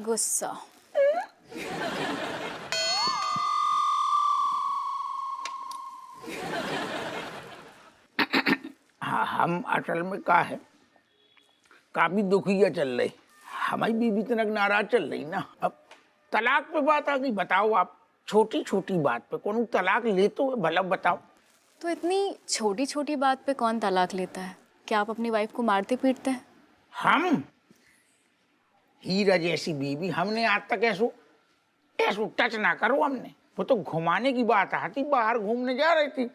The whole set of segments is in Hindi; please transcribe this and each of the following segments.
गुस्सा। हाँ, हम असल में का है काफी दुखिया चल रही। हमारी बीवी तनक नाराज चल रही ना। अब तलाक पे बात आ गई। बताओ आप, छोटी छोटी बात पे कौन तलाक ले तो भला बताओ। तो इतनी छोटी छोटी बात पे कौन तलाक लेता है? क्या आप अपनी वाइफ को मारते पीटते हैं? हम हीरा जैसी बीवी हमने आज तक ऐसो ऐसो टच ना करो हमने। वो तो घुमाने की बात आती, बाहर घूमने जा रही थी,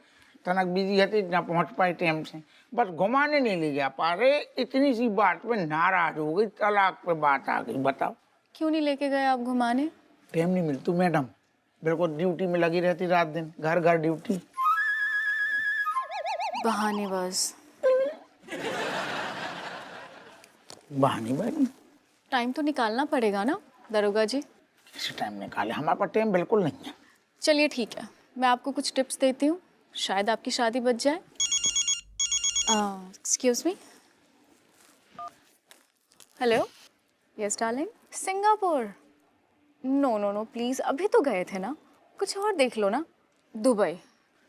तनक बिजी थी, ना पहुंच पाए टाइम से, बस घुमाने नहीं ले जा पा रहे। इतनी सी बात पे नाराज हो गई, तलाक पे बात आ गई। बताओ क्यों नहीं लेके गए आप घुमाने? टाइम नहीं मिलती मैडम, बिल्कुल ड्यूटी में लगी रहती, रात दिन घर घर ड्यूटी। बहानेबाज। बहानेबाजी? टाइम तो निकालना पड़ेगा ना दरोगा जी। कैसे टाइम निकाले, हमारे पास टाइम बिल्कुल नहीं है। चलिए ठीक है, मैं आपको कुछ टिप्स देती हूँ, शायद आपकी शादी बच जाए। Excuse me. Hello. Yes darling. Singapore? No no no please, अभी तो गए थे ना, कुछ और देख लो ना। दुबई?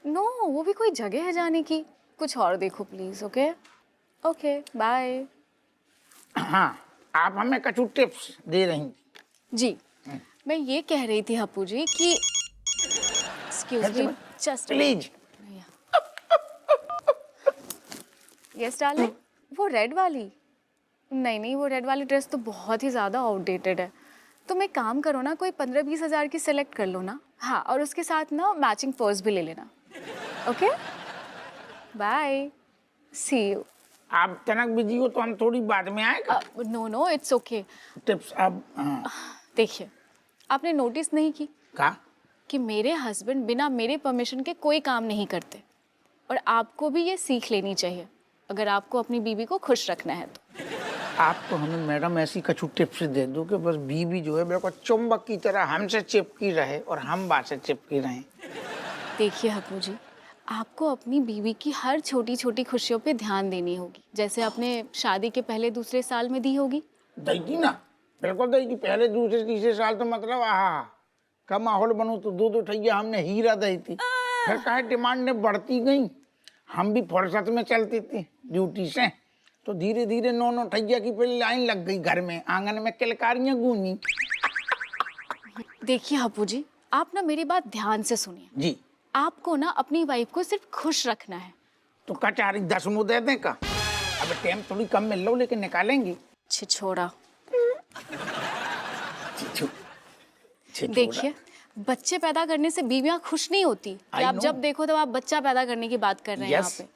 नो, वो भी कोई जगह है जाने की, कुछ और देखो प्लीज़। Okay okay bye. हाँ, आप हमें कुछ टिप्स दे रही थी। जी, मैं ये कह रही थी हप्पू जी कि excuse me just please. Yes darling. वो रेड वाली? नहीं नहीं, वो रेड वाली ड्रेस तो बहुत ही ज़्यादा आउटडेटेड है। तुम एक काम करो ना, कोई 15-20 हज़ार की सिलेक्ट कर लो ना। हाँ, और उसके साथ ना मैचिंग पर्स भी ले लेना। Okay bye, see you. आप तनक बिजी हो तो हम थोड़ी बाद में आएगा। No no it's okay. Tips अब देखिए, आपने नोटिस नहीं की का कि मेरे हस्बैंड बिना मेरे परमिशन के कोई काम नहीं करते, और आपको भी ये सीख लेनी चाहिए अगर आपको अपनी बीवी को खुश रखना है तो। आप तो हमें मैडम ऐसी कछु टिप्स दे दो कि बस बीवी जो है बिल्कुल चुंबक की तरह हमसे चिपकी रहे और हम बात से चिपकी रहें। देखिए हप्पू जी, आपको अपनी बीवी की हर छोटी छोटी खुशियों पे ध्यान देनी होगी, जैसे आपने शादी के पहले दूसरे साल में दी होगी। दी ना, बिल्कुल दी। पहले दूसरे तीसरे साल तो मतलब आहा का माहौल बनो तो दो ठैया हमने हीरा दी थी। फिर कहे डिमांड ने बढ़ती गई, हम भी फुर्सत में चलती थी ड्यूटी से, तो धीरे धीरे 9 ठैया की फिर लाइन लग गई घर में, आंगन में किलकारियां गूंजी। देखिए हप्पू जी, आप ना मेरी बात ध्यान से सुनिए। जी। आपको ना अपनी वाइफ को सिर्फ खुश रखना है। तो कचारी 10 मुँह दे दें का? अब टाइम थोड़ी कम मिल लो, लेकिन निकालेंगी। छिछोड़ा। छिछोड़ा। देखिए, बच्चे पैदा करने से बीवियां खुश नहीं होती कि आप जब देखो तो आप बच्चा पैदा करने की बात कर रहे हैं। यहाँ पे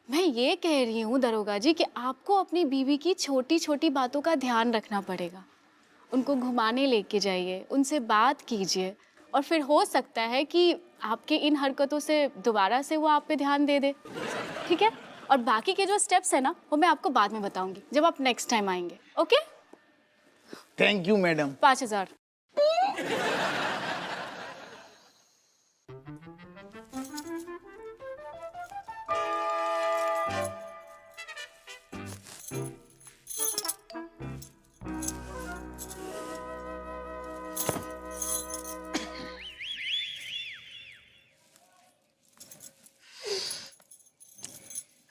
मैं ये कह रही हूँ दरोगा जी कि आपको अपनी बीवी की छोटी छोटी बातों का ध्यान रखना पड़ेगा। उनको घुमाने लेके जाइए, उनसे बात कीजिए, और फिर हो सकता है कि आपके इन हरकतों से दोबारा से वो आप पे ध्यान दे दे। ठीक है? और बाकी के जो स्टेप्स है ना, वो मैं आपको बाद में बताऊंगी जब आप नेक्स्ट टाइम आएंगे। ओके? Thank you madam. 5000।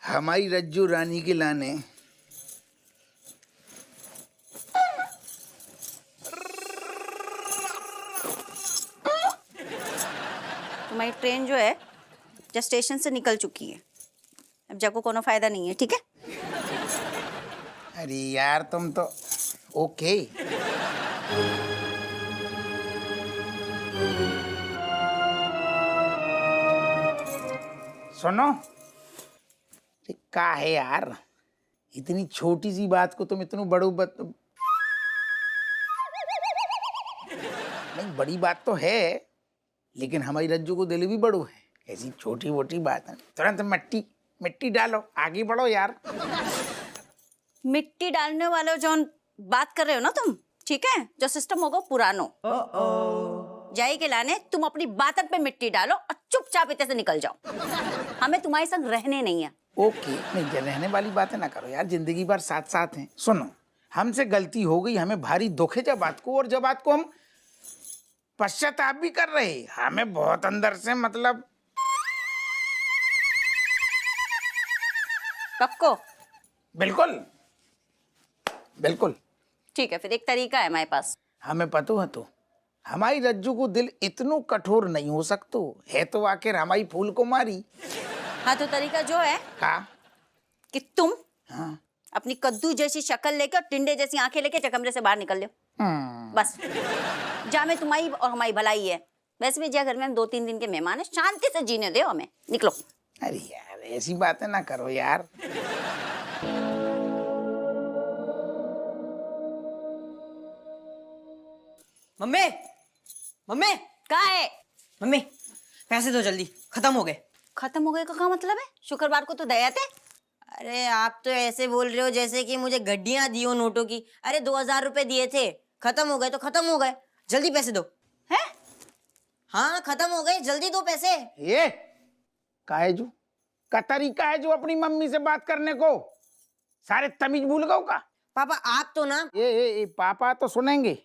हमारी रज्जू रानी के लाने तुम्हारी ट्रेन जो है जब स्टेशन से निकल चुकी है, अब जाको कोनो फायदा नहीं है। ठीक है? अरे यार तुम तो ओके। सुनो, का है यार, इतनी छोटी सी बात को तुम इतनी नहीं, बड़ी बात तो है, लेकिन हमारी रज्जू को दिल भी बड़ो है। ऐसी छोटी मोटी बात है, तुरंत मिट्टी डालो, आगे बढ़ो यार। मिट्टी डालने वाले जौन बात कर रहे हो ना तुम, ठीक है? जो सिस्टम होगा पुरानो। जाई के लाने तुम अपनी बातन पे मिट्टी डालो और चुपचाप इतने से निकल जाओ। हमें तुम्हारे संग रहने नहीं है। ओके, नहीं रहने वाली बातें ना करो यार, जिंदगी भर साथ साथ हैं। सुनो, हमसे गलती हो गई, हमें भारी दुख है जब बात को, और जब बात को हम पश्चाताप भी कर रहे, हमें बहुत अंदर से मतलब। पक्को? बिल्कुल बिल्कुल। ठीक है, फिर एक तरीका है हमारे पास। हमें पता है तो हमारी रज्जू को दिल इतनो कठोर नहीं हो सकतो है, तो आखिर हमारी फूल को मारी। हाँ, तो तरीका जो है हाँ कि तुम हाँ। अपनी कद्दू जैसी शक्ल लेके और टिंडे जैसी आंखें लेके कमरे से बाहर निकल लो। बस, जा में तुम्हारी और हमारी भलाई है। वैसे भी जा घर में हम 2-3 दिन के मेहमान है, शांति से जीने दो हमें। निकलो। अरे यार ऐसी बातें ना करो यार। मम्मी, मम्मी, कहाँ है? मम्मी, पैसे दो जल्दी, खत्म हो गए। खत्म हो गए का क्या मतलब है? शुक्रवार को तो दया थे। अरे आप तो ऐसे बोल रहे हो जैसे कि मुझे गड्डियां दी हो नोटों की। अरे 2000 रुपए दिए थे, खत्म हो गए तो खत्म हो गए। जल्दी पैसे दो। हैं? हाँ, खत्म हो गए, जल्दी दो पैसे। ये कायजू का तरीका है जो अपनी मम्मी से बात करने को, सारे तमीज भूल गए का? पापा आप तो ना। ये पापा तो सुनेंगे।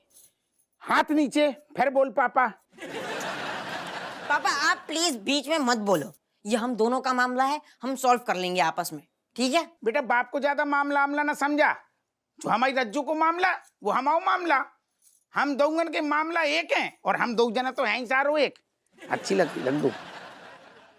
हाथ नीचे, फिर बोल पापा। पापा आप प्लीज बीच में मत बोलो, ये हम दोनों का मामला है, हम सॉल्व कर लेंगे आपस में, ठीक है? बेटा बाप को ज्यादा मामला ना समझा, जो हमारी रज्जू को मामला वो हमारा मामला। हम दोगन के मामला एक हैं, और हम 2 जना तो हैं ही सारो एक। अच्छी लगती लड्डू।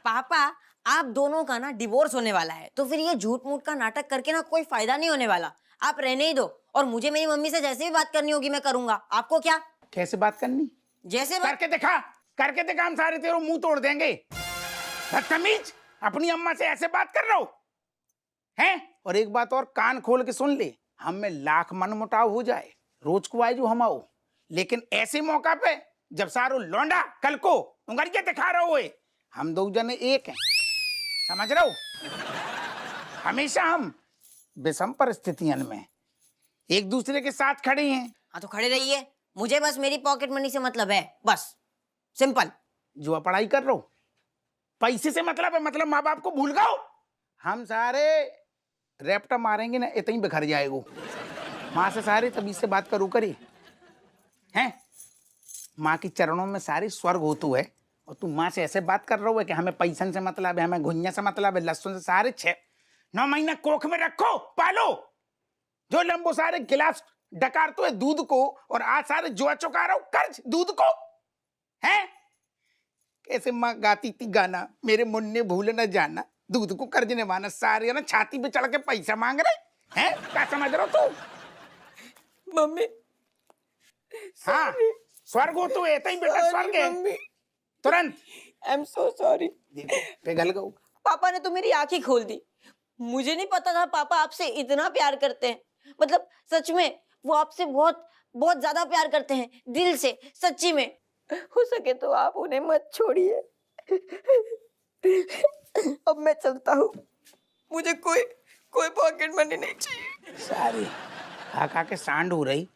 पापा आप दोनों का ना डिवोर्स होने वाला है, तो फिर ये झूठ मूठ का नाटक करके ना कोई फायदा नहीं होने वाला। आप रहने ही दो, और मुझे मेरी मम्मी से जैसे भी बात करनी होगी मैं करूंगा। आपको क्या? कैसे बात करनी? जैसे बात। करके दिखा, हम सारे तेरे मुंह तोड़ देंगे। बदतमीज, अपनी अम्मा से ऐसे बात कर रहा हो हैं? और एक बात और कान खोल के सुन ले, हम में लाख मन मुटाव हो जाए, रोज को आए जो हम आओ, लेकिन ऐसे मौका पे जब सारो लौंडा कल को उंगलियां दिखा रहा हो, हम 2 जने एक हैं, समझ रहे हो? हमेशा हम विषम परिस्थितियों में एक दूसरे के साथ खड़े हैं। हाँ तो खड़े रहिए, मुझे बस मेरी पॉकेट मनी से मतलब है, बस सिंपल। जो पढ़ाई कर रहा हो, पैसे से मतलब है, मतलब माँ बाप को भूल गए। हम सारे रैप्टा मारेंगे ना, इतना ही बिखर जाएगो। माँ से सारे तभी से बात करो करी हैं। माँ के चरणों में सारे स्वर्ग होतु है, और तू माँ से ऐसे बात कर रहा है कि हमें पैसन से मतलब है, हमें घुइया से मतलब है, लहसुन से सारे 6-9 महीना कोख में रखो पालो। जो लंबो सारे गिलास डकार तो है दूध को, और आज सारे जुआ चुका रहा हूं कर्ज दूध को है। कैसे माँ गाती थी गाना, मेरे मुन्ने भूल न जाना, दूध को कर्ज निभाना। सारे ना छाती पे चढ़ के पैसा मांग रहे हैं, क्या समझ रहे हो तू? मम्मी, हाँ स्वर्ग हो तू, ऐसा ही बेटा स्वर्ग है। तुरंत आई एम सो सॉरी। देखो पिघल गऊ। पापा ने तो मेरी आंखें खोल दी। मुझे नहीं पता था पापा आपसे इतना प्यार करते हैं। मतलब सच में वो आपसे बहुत बहुत ज्यादा प्यार करते हैं, दिल से, सच्ची में। हो सके तो आप उन्हें मत छोड़िए। अब मैं चलता हूँ, मुझे कोई पॉकेट मनी नहीं चाहिए। सारी खा खा के सांड हो रही,